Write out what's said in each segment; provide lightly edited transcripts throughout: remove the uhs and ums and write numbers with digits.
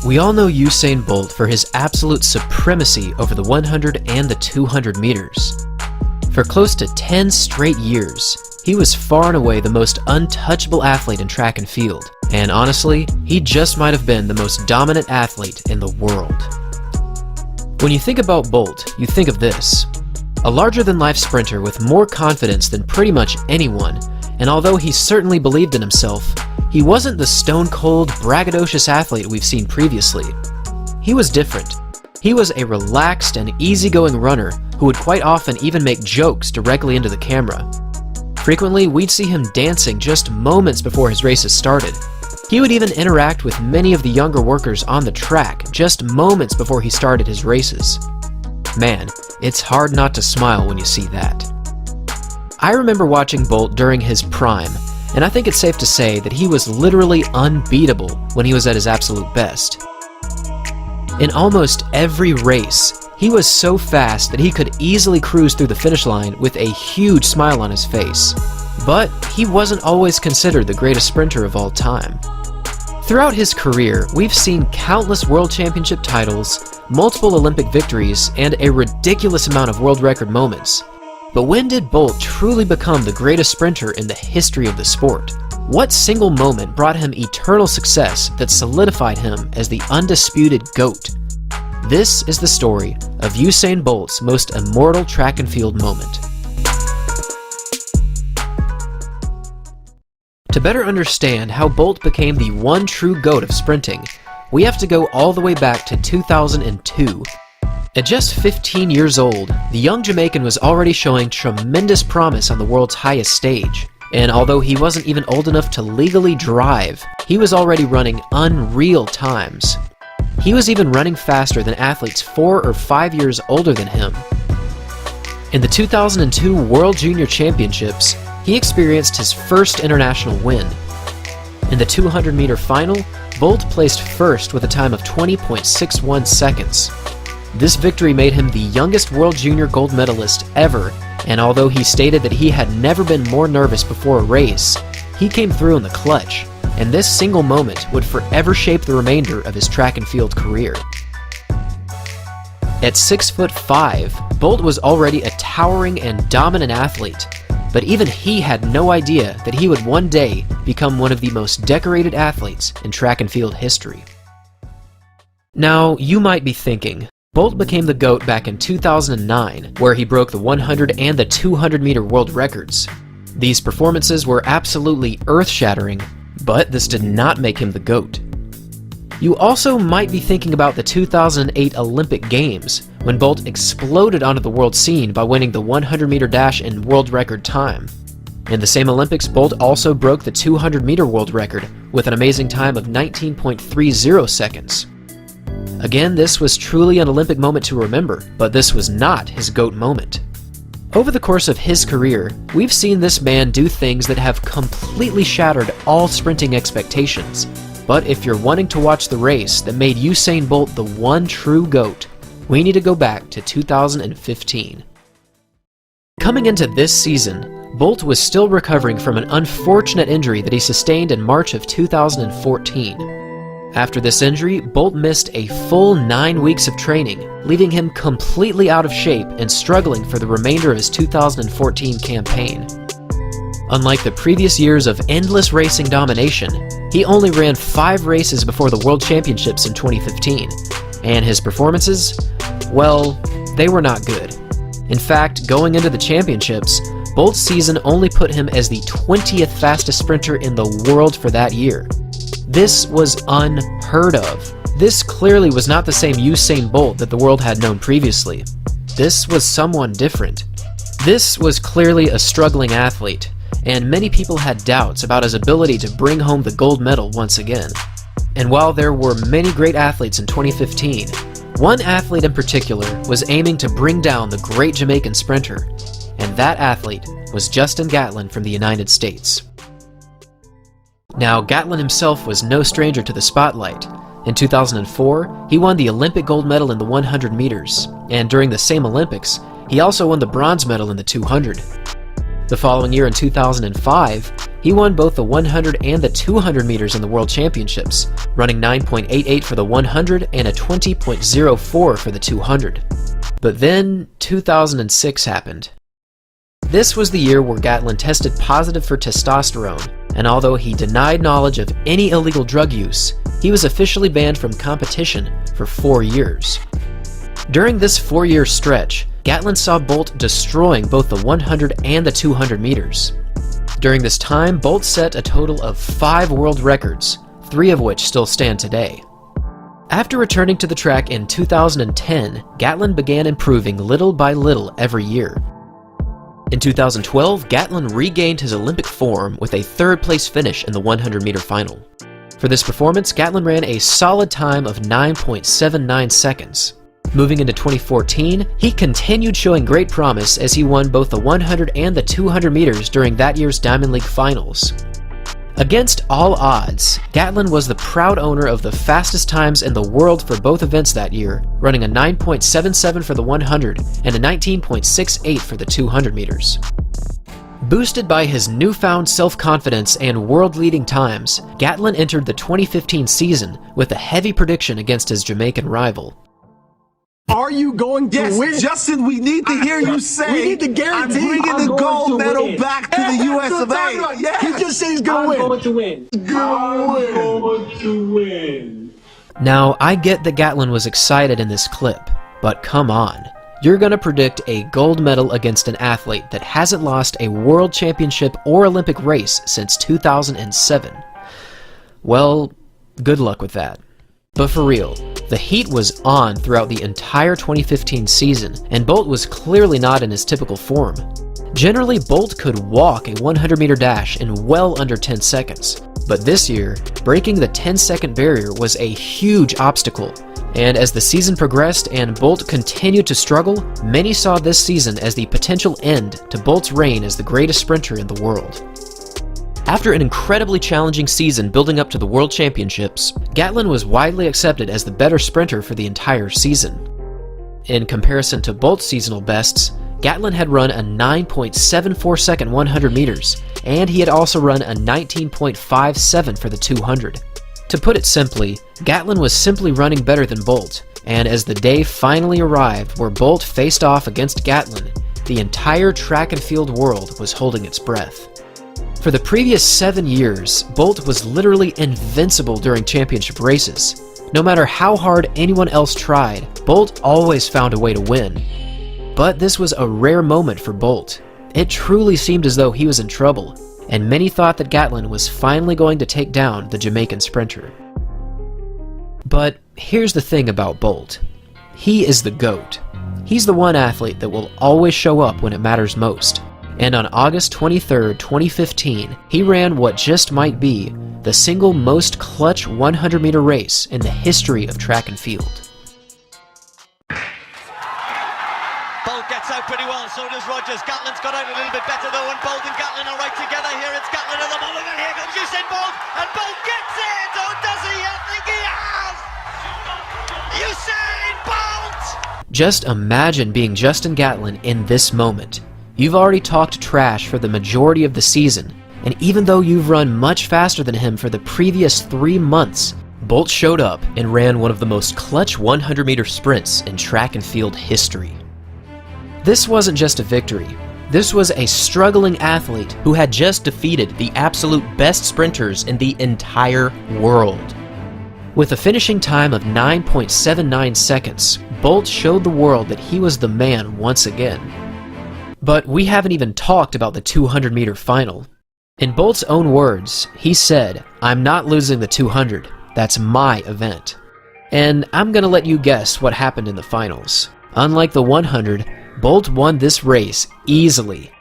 We all know Usain Bolt for his absolute supremacy over the 100 and the 200 meters. For close to 10 straight years, he was far and away the most untouchable athlete in track and field, and honestly, he just might have been the most dominant athlete in the world. When you think about Bolt, you think of this: a larger-than-life sprinter with more confidence than pretty much anyone, and although he certainly believed in himself, he wasn't the stone-cold, braggadocious athlete we've seen previously. He was different. He was a relaxed and easygoing runner who would quite often even make jokes directly into the camera. Frequently, we'd see him dancing just moments before his races started. He would even interact with many of the younger workers on the track just moments before he started his races. Man, it's hard not to smile when you see that. I remember watching Bolt during his prime, and I think it's safe to say that he was literally unbeatable when he was at his absolute best. In almost every race, he was so fast that he could easily cruise through the finish line with a huge smile on his face. But he wasn't always considered the greatest sprinter of all time. Throughout his career, we've seen countless world championship titles, multiple Olympic victories, and a ridiculous amount of world record moments. But when did Bolt truly become the greatest sprinter in the history of the sport? What single moment brought him eternal success that solidified him as the undisputed GOAT? This is the story of Usain Bolt's most immortal track and field moment. To better understand how Bolt became the one true GOAT of sprinting, we have to go all the way back to 2002. At just 15 years old, the young Jamaican was already showing tremendous promise on the world's highest stage. And although he wasn't even old enough to legally drive, he was already running unreal times. He was even running faster than athletes 4 or 5 years older than him. In the 2002 World Junior Championships, he experienced his first international win. In the 200-meter final, Bolt placed first with a time of 20.61 seconds. This victory made him the youngest World Junior gold medalist ever, and although he stated that he had never been more nervous before a race, he came through in the clutch, and this single moment would forever shape the remainder of his track and field career. At 6'5", Bolt was already a towering and dominant athlete, but even he had no idea that he would one day become one of the most decorated athletes in track and field history. Now, you might be thinking, Bolt became the GOAT back in 2009, where he broke the 100 and the 200 meter world records. These performances were absolutely earth-shattering, but this did not make him the GOAT. You also might be thinking about the 2008 Olympic Games, when Bolt exploded onto the world scene by winning the 100 meter dash in world record time. In the same Olympics, Bolt also broke the 200 meter world record with an amazing time of 19.30 seconds. Again, this was truly an Olympic moment to remember, but this was not his GOAT moment. Over the course of his career, we've seen this man do things that have completely shattered all sprinting expectations. But if you're wanting to watch the race that made Usain Bolt the one true GOAT, we need to go back to 2015. Coming into this season, Bolt was still recovering from an unfortunate injury that he sustained in March of 2014. After this injury, Bolt missed a full 9 weeks of training, leaving him completely out of shape and struggling for the remainder of his 2014 campaign. Unlike the previous years of endless racing domination, he only ran 5 races before the World Championships in 2015, and his performances, well, they were not good. In fact, going into the championships, Bolt's season only put him as the 20th fastest sprinter in the world for that year. This was unheard of. This clearly was not the same Usain Bolt that the world had known previously. This was someone different. This was clearly a struggling athlete, and many people had doubts about his ability to bring home the gold medal once again. And while there were many great athletes in 2015, one athlete in particular was aiming to bring down the great Jamaican sprinter, and that athlete was Justin Gatlin from the United States. Now, Gatlin himself was no stranger to the spotlight. In 2004, he won the Olympic gold medal in the 100 meters, and during the same Olympics, he also won the bronze medal in the 200. The following year in 2005, He won both the 100 and the 200 meters in the World Championships, running 9.88 for the 100 and a 20.04 for the 200. But then 2006 happened. This was the year where Gatlin tested positive for testosterone, and although he denied knowledge of any illegal drug use, he was officially banned from competition for 4 years. During this 4-year stretch, Gatlin saw Bolt destroying both the 100 and the 200 meters. During this time, Bolt set a total of 5 world records, 3 of which still stand today. After returning to the track in 2010, Gatlin began improving little by little every year. In 2012, Gatlin regained his Olympic form with a 3rd-place finish in the 100-meter final. For this performance, Gatlin ran a solid time of 9.79 seconds. Moving into 2014, he continued showing great promise as he won both the 100 and the 200 meters during that year's Diamond League finals. Against all odds, Gatlin was the proud owner of the fastest times in the world for both events that year, running a 9.77 for the 100 and a 19.68 for the 200 meters. Boosted by his newfound self-confidence and world-leading times, Gatlin entered the 2015 season with a heavy prediction against his Jamaican rival. Are you going to win? Yes, Justin, we need to hear you say, we need to guarantee I'm bringing the gold medal back to the US of A. Yes. He just said he's going to win. I'm going to win. I'm going to win. Now, I get that Gatlin was excited in this clip, but come on. You're gonna predict a gold medal against an athlete that hasn't lost a world championship or Olympic race since 2007. Well, good luck with that. But for real, the heat was on throughout the entire 2015 season, and Bolt was clearly not in his typical form. Generally, Bolt could walk a 100-meter dash in well under 10 seconds, but this year, breaking the 10-second barrier was a huge obstacle, and as the season progressed and Bolt continued to struggle, many saw this season as the potential end to Bolt's reign as the greatest sprinter in the world. After an incredibly challenging season building up to the World Championships, Gatlin was widely accepted as the better sprinter for the entire season. In comparison to Bolt's seasonal bests, Gatlin had run a 9.74 second 100 meters, and he had also run a 19.57 for the 200. To put it simply, Gatlin was simply running better than Bolt, and as the day finally arrived where Bolt faced off against Gatlin, the entire track and field world was holding its breath. For the previous 7 years, Bolt was literally invincible during championship races. No matter how hard anyone else tried, Bolt always found a way to win. But this was a rare moment for Bolt. It truly seemed as though he was in trouble, and many thought that Gatlin was finally going to take down the Jamaican sprinter. But here's the thing about Bolt. He is the GOAT. He's the one athlete that will always show up when it matters most. And on August 23, 2015, he ran what just might be the single most clutch 100-meter race in the history of track and field. Bolt gets out pretty well, so does Rogers. Gatlin's got out a little bit better though, and Bolt and Gatlin are right together here. It's Gatlin at the moment, and here comes Usain Bolt, and Bolt gets it! Oh, does he? I think he has! Usain Bolt! Just imagine being Justin Gatlin in this moment. You've already talked trash for the majority of the season, and even though you've run much faster than him for the previous 3 months, Bolt showed up and ran one of the most clutch 100-meter sprints in track and field history. This wasn't just a victory. This was a struggling athlete who had just defeated the absolute best sprinters in the entire world. With a finishing time of 9.79 seconds, Bolt showed the world that he was the man once again. But we haven't even talked about the 200-meter final. In Bolt's own words, he said, "I'm not losing the 200. That's my event." And I'm gonna let you guess what happened in the finals. Unlike the 100, Bolt won this race easily.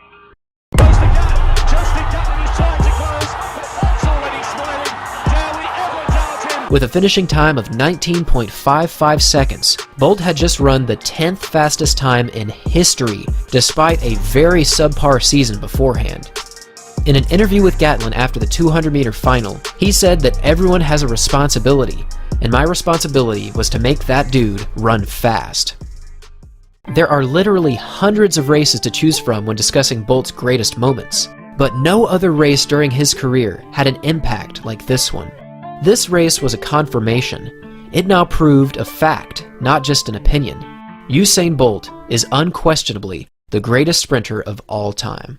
With a finishing time of 19.55 seconds, Bolt had just run the 10th fastest time in history, despite a very subpar season beforehand. In an interview with Gatlin after the 200-meter final, he said that everyone has a responsibility, and my responsibility was to make that dude run fast. There are literally hundreds of races to choose from when discussing Bolt's greatest moments, But no other race during his career had an impact like this one. This race was a confirmation. It now proved a fact, not just an opinion. Usain Bolt is unquestionably the greatest sprinter of all time.